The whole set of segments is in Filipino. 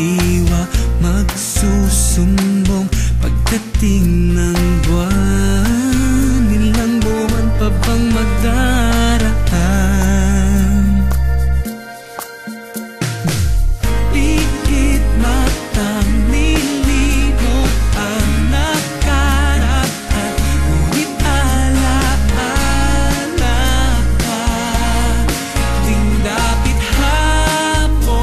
diwa magsusumbong pagdating ng buwan. Ilang buwan pa bang magdaraan? Pikit matang nilimot ang nakaraan, ngunit alaala ka ting dapit hapon.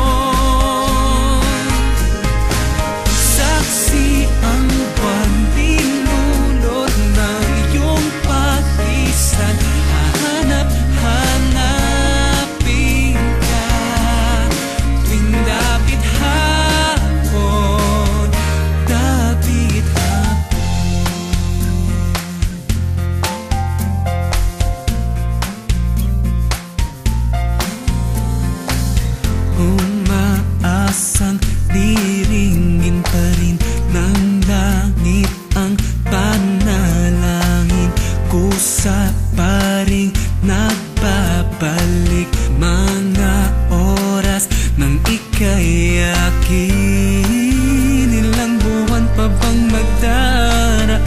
Saksi ang buwan, dinulot ng iyong pagisan. Hanap-hanapin ka tuwing dapit hapon, dapit umaasang diringin pa rin ng langit ang panalangin. Kusa pa rin nagbabalik mga oras nang ika'y akin. Ilang buwan pa bang magdaraan?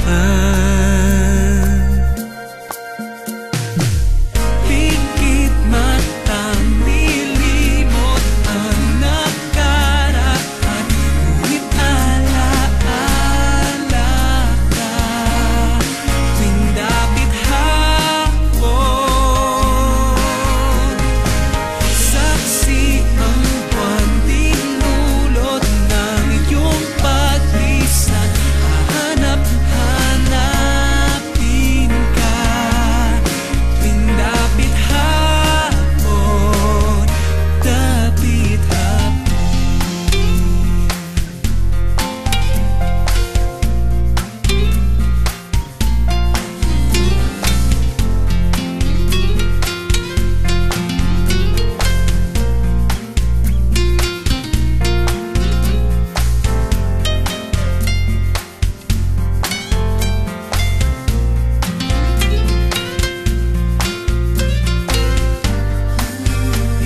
Pikit matang nilimot ang nakaraan, ngunit alaala ka tuwing dapit hapon. Saksi ang buwan, dinulot ng iyong paglisan. Hanap-hanapin ka tuwing dapit hapon, dapit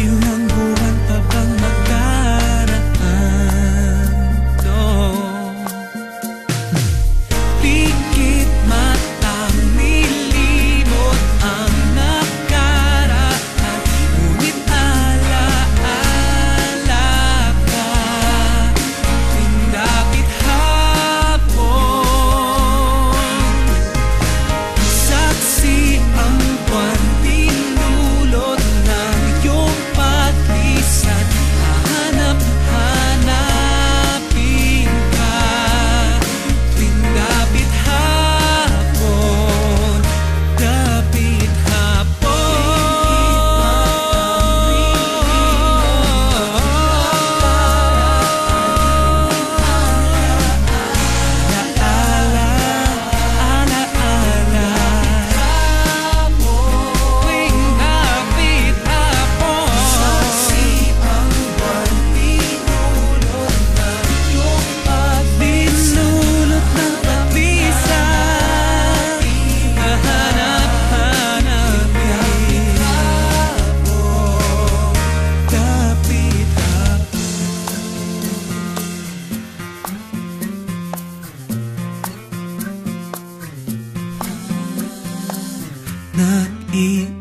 ilang buwan pa bang magdaraan? Pikit matang nilimot ang nakaraan, ngunit alaala ka tuwing dapit hapon. Saksi ang buwan, dinulot ng iyong paglisan. Hanap-hanapin ka tuwing dapit hapon, dapit nag-iisip